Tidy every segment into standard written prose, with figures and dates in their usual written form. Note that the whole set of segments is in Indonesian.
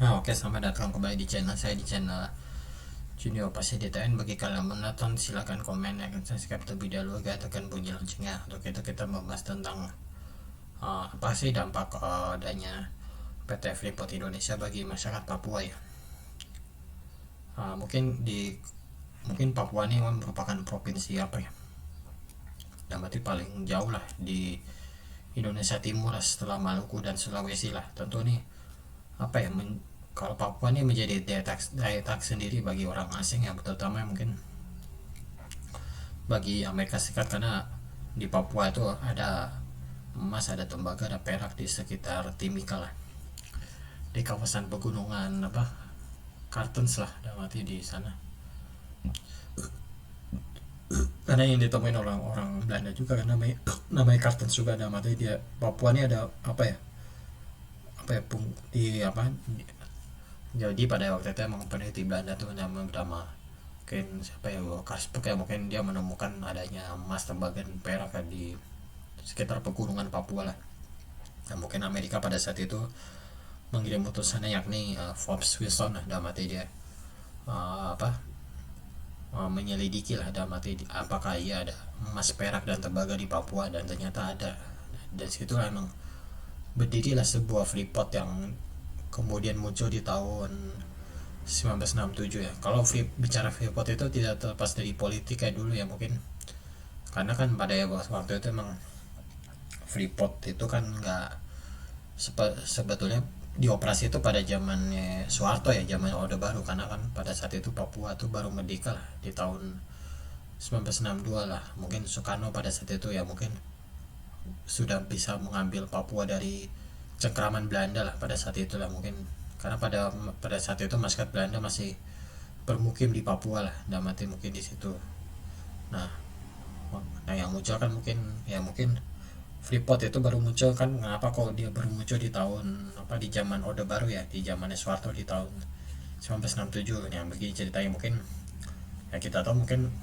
Oke, selamat datang kembali di channel saya, di channel Junior Pasti DTN. Bagi kalian yang menonton, silahkan komen, ya, dan subscribe terlebih dahulu, agar tekan bunyi loncengnya. Untuk itu kita membahas tentang apa sih dampak adanya PT Freeport Indonesia bagi masyarakat Papua ya. Mungkin Papua ini merupakan provinsi apa ya, dan berarti paling jauh lah di Indonesia Timur lah, setelah Maluku dan Sulawesi lah. Tentu nih apa ya, kalau Papua ini menjadi daya tarik sendiri bagi orang asing ya, terutama mungkin bagi Amerika Serikat, karena di Papua itu ada emas, ada tembaga, ada perak di sekitar Timika lah, di kawasan pegunungan apa, Kartens lah, dan mati di sana. Karena yang ditemuin orang-orang Belanda juga, kan namanya Kartens juga, ada mati dia. Papua ini ada apa ya, di apa, jadi pada waktu itu emang peneliti Belanda tuh nama mungkin siapa ya, Kasper ya, mungkin dia menemukan adanya emas, tembaga, dan perak kan di sekitar pegunungan Papua lah. Nah, mungkin Amerika pada saat itu mengirim utusannya, yakni Forbes Wilson lah, dalam arti dia apa menyelidiki lah, dalam arti apakah iya ada emas, perak, dan tembaga di Papua, dan ternyata ada. Dan situ emang berdirilah sebuah Freeport yang kemudian muncul di tahun 1967 ya. Kalau bicara Freeport itu tidak terlepas dari politik kayak dulu ya, mungkin karena kan pada waktu itu emang Freeport itu kan nggak sebetulnya dioperasi itu pada zamannya Soeharto ya, zaman Orde Baru, karena kan pada saat itu Papua tuh baru merdeka lah di tahun 1962 lah. Mungkin Soekarno pada saat itu ya mungkin sudah bisa mengambil Papua dari cengkraman Belanda lah pada saat itu lah, mungkin karena pada saat itu masyarakat Belanda masih bermukim di Papua lah, dan mati mungkin di situ. Nah, yang muncul kan mungkin Freeport itu baru muncul kan. Kenapa kok dia baru muncul di tahun apa, di zaman Orde Baru ya, di zamannya Soeharto di tahun 1967. Yang begini ceritanya, mungkin ya kita tahu mungkin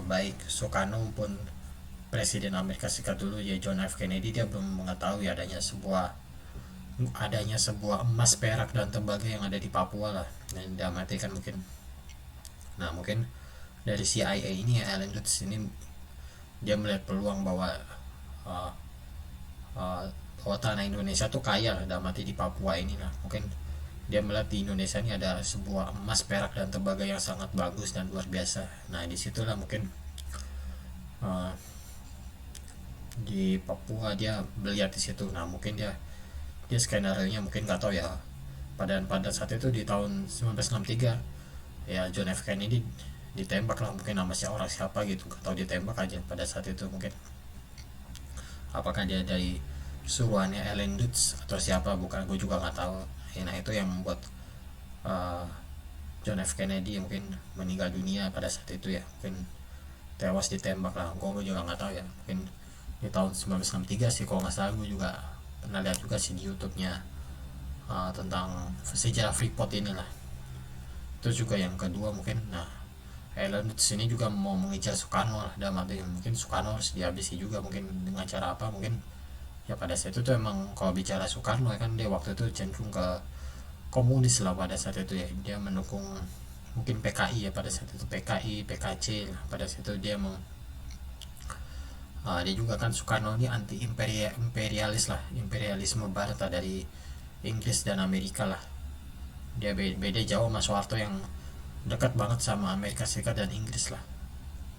baik Soekarno maupun Presiden Amerika Serikat dulu ya, John F Kennedy, dia belum mengetahui adanya sebuah emas, perak, dan tembaga yang ada di Papua lah, dan dia mati kan mungkin. Nah, mungkin dari CIA ini ya, Alan Lutz ini, dia melihat peluang bahwa uh, uh, bahwa tanah Indonesia tuh kaya lah, dalam arti di Papua ini lah. Mungkin dia melihat di Indonesia ini ada sebuah emas, perak, dan tembaga yang sangat bagus dan luar biasa. Nah, disitulah mungkin uh, di Papua dia melihat di situ. Nah, mungkin dia skenario nya mungkin nggak tahu ya, pada saat itu di tahun 1963 ya, John F Kennedy ditembak lah, mungkin nama siapa gitu, nggak tahu, ditembak aja pada saat itu. Mungkin apakah dia dari suruhannya Ellen Lutz atau siapa, bukan, gue juga nggak tahu ya. Nah, itu yang membuat uh, John F Kennedy mungkin meninggal dunia pada saat itu ya, mungkin tewas ditembak lah. Gue juga nggak tahu ya, mungkin di tahun 1963 sih kalau nggak salah. Gue juga pernah lihat juga sih di YouTube-nya tentang sejarah Freeport inilah. Itu juga yang kedua mungkin. Nah, Ellen Lutz ini juga mau mengejar Soekarno lah, dalam arti mungkin Soekarno harus dihabisi juga, mungkin dengan cara apa. Mungkin ya pada saat itu tuh emang kalau bicara Soekarno ya kan, dia waktu itu cenderung ke komunis lah pada saat itu ya. Dia mendukung mungkin PKI ya pada saat itu, PKI, PKC lah pada saat itu. Dia juga kan, Soekarno ini anti imperialis lah, imperialisme barat lah, dari Inggris dan Amerika lah. Dia beda jauh sama Soeharto yang dekat banget sama Amerika Serikat dan Inggris lah.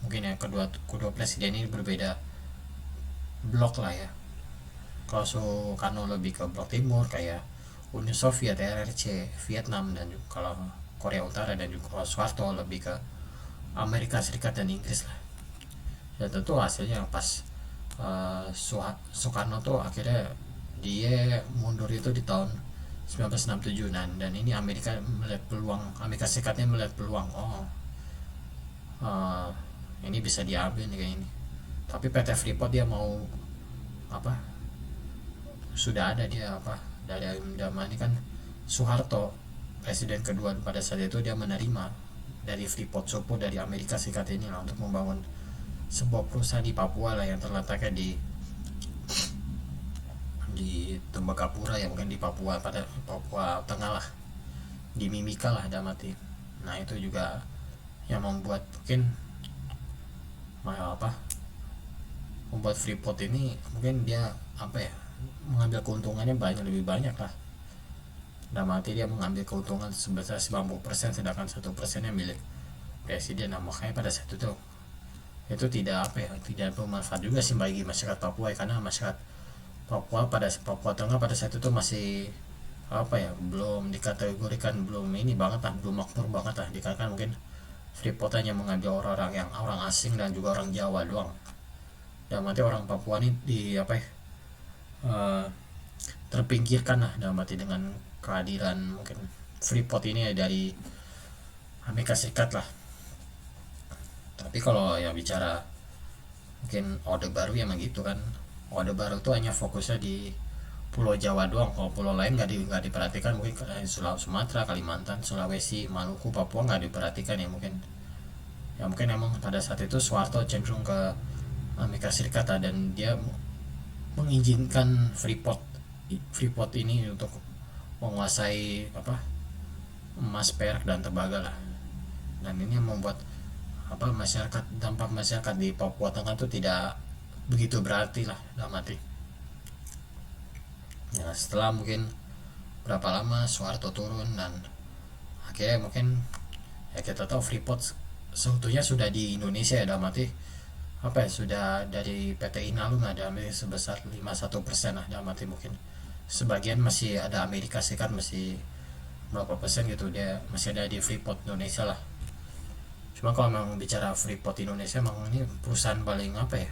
Mungkin ya kedua presiden ini berbeda blok lah ya. Kalau Soekarno lebih ke blok timur kayak Uni Soviet, RRC, Vietnam, dan juga kalau Korea Utara, dan juga kalau Soeharto lebih ke Amerika Serikat dan Inggris lah. Ya tentu hasilnya pas Soekarno tuh akhirnya dia mundur itu di tahun 1967. Dan ini Amerika Serikatnya melihat peluang, uh, ini bisa diambil nih kayak ini. Tapi PT Freeport dia mau apa, sudah ada dia apa, dari zaman ini kan Soeharto presiden kedua pada saat itu, dia menerima dari Freeport support dari Amerika Serikat ini lah, untuk membangun sebuah perusahaan di Papua lah, yang terletaknya di Tembagapura ya, mungkin di Papua, pada Papua Tengah lah. di Mimika lah dalam arti. Nah itu juga yang membuat mungkin apa membuat Freeport ini mungkin dia apa ya mengambil keuntungannya lebih banyak lah. Dalam arti dia mengambil keuntungan sebesar 90%, sedangkan 1%-nya milik presiden. Nah makanya pada saat itu tidak apa ya tidak bermanfaat juga sih bagi masyarakat Papua ya, karena masyarakat Papua Tengah pada saat itu masih apa ya belum dikategorikan belum ini banget lah belum makmur banget lah, dikarenakan mungkin Freeport hanya mengambil orang-orang yang orang asing dan juga orang Jawa doang. Dan nanti orang Papua ini di apa ya eh, terpinggirkan lah dalam arti dengan kehadiran mungkin Freeport ini ya dari Amerika Serikat lah. Tapi kalau ya bicara mungkin Orde Baru ya emang gitu kan, Orde Baru tuh hanya fokusnya di Pulau Jawa doang. Kalau pulau lain nggak diperhatikan, mungkin Sumatera, Kalimantan, Sulawesi, Maluku, Papua nggak diperhatikan ya mungkin. Ya mungkin emang pada saat itu Soeharto cenderung ke Amerika Serikat dan dia mengizinkan Freeport ini untuk menguasai apa emas, perak dan tembaga lah. Dan ini yang membuat dampak masyarakat di Papua Tengah itu tidak begitu berarti lah dalam arti. Ya setelah mungkin berapa lama Soeharto turun dan akhirnya mungkin ya kita tahu Freeport seutuhnya sudah di Indonesia ya, dalam arti apa ya sudah dari PT Inalum ada sebesar 51% lah, dalam arti mungkin sebagian masih ada Amerika Serikat, masih berapa persen gitu dia masih ada di Freeport Indonesia lah. Cuma kalau memang bicara Freeport Indonesia memang ini perusahaan paling apa ya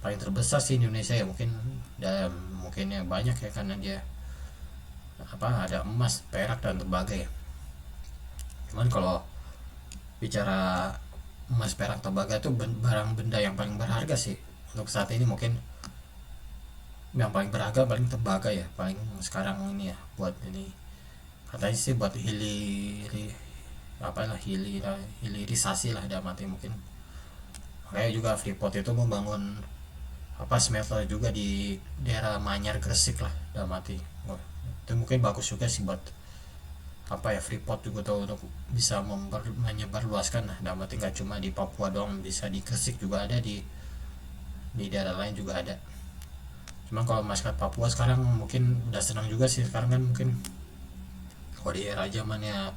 paling terbesar sih Indonesia ya mungkin, dan mungkin yang banyak ya karena dia ada emas, perak dan tembaga ya. Cuman kalau bicara emas, perak, tembaga itu barang benda yang paling berharga sih untuk saat ini. Mungkin yang paling berharga paling tembaga ya, paling sekarang ini ya buat ini katanya sih buat hilirisasi lah dalam arti mungkin. Makanya juga Freeport itu membangun smelter juga di daerah Manyar, Gresik lah dalam arti. Itu mungkin bagus juga sih buat Freeport juga tuh untuk bisa menyebarluaskan lah dalam arti nggak cuma di Papua doang, bisa di Gresik juga ada, di daerah lain juga ada. Cuma kalau masyarakat Papua sekarang mungkin udah senang juga sih sekarang kan, mungkin kalau di era zamannya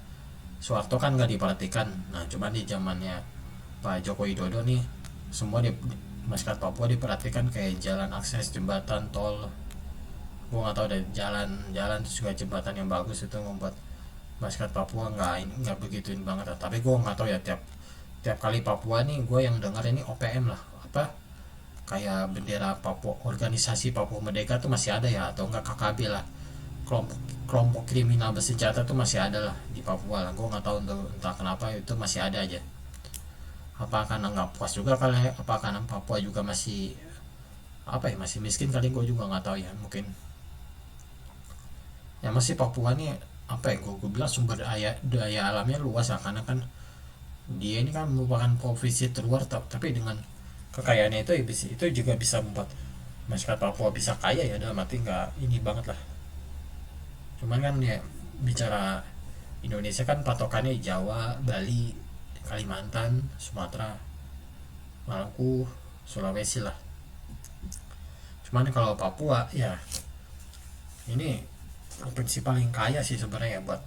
Soeharto kan nggak diperhatikan. Nah cuman di zamannya Pak Joko Widodo nih semua masyarakat Papua diperhatikan, kayak jalan akses, jembatan, tol. Gue nggak tahu deh, jalan terus juga jembatan yang bagus itu membuat masyarakat Papua nggak begituin banget. Tapi gue nggak tahu ya, tiap kali Papua nih gue yang dengar ini OPM lah, kayak bendera Papua, organisasi Papua Merdeka tuh masih ada ya, atau enggak KKB lah, kelompok kriminal bersenjata tuh masih ada lah di Papua lah. Gue nggak tahu entah kenapa itu masih ada aja. Apa karena nggak puas juga kali, apa karena Papua juga masih masih miskin kali, gue juga nggak tahu ya. Mungkin ya masih Papua nih gue bilang sumber daya alamnya luas ya, karena kan dia ini kan merupakan provinsi terluar, tapi dengan kekayaannya itu juga bisa membuat masyarakat Papua bisa kaya ya, dalam arti nggak ini banget lah. Cuman kan ya bicara Indonesia kan patokannya Jawa, Bali, Kalimantan, Sumatera, Maluku, Sulawesi lah. Cuman kalau Papua ya ini provinsi paling kaya sih sebenarnya buat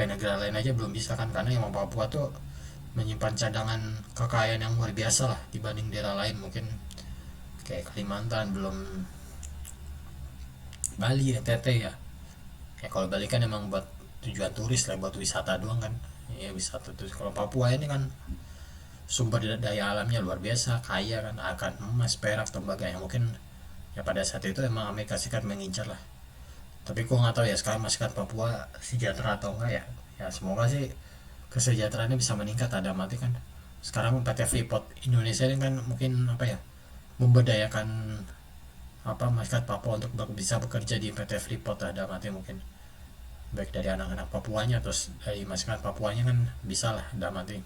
negara lain aja belum bisa kan, karena yang Papua tuh menyimpan cadangan kekayaan yang luar biasa lah dibanding daerah lain. Mungkin kayak Kalimantan, belum Bali, NTT ya. Ya kalau Bali kan emang buat tujuan turis lah, buat wisata doang kan. Ya wisata tuh. Kalau Papua ini kan sumber daya alamnya luar biasa, kaya kan, akan emas, perak, tembaga yang mungkin ya pada saat itu emang Amerika Serikat mengincar lah. Tapi gue nggak tahu ya sekarang masyarakat Papua sejahtera atau enggak ya. Ya semoga sih kesejahteraannya bisa meningkat. Ada mati kan sekarang PT Freeport Indonesia ini kan mungkin memberdayakan masyarakat Papua untuk bisa bekerja di PT Freeport. Ada mati mungkin baik dari anak-anak Papuanya terus dari masyarakat Papuanya kan bisa lah, ada mati.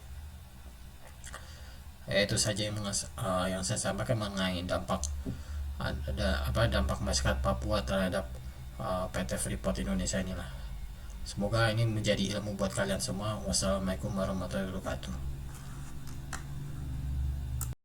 Itu saja yang saya sampaikan mengenai dampak dampak masyarakat Papua terhadap PT Freeport Indonesia inilah. Semoga ini menjadi ilmu buat kalian semua. Wassalamualaikum warahmatullahi wabarakatuh.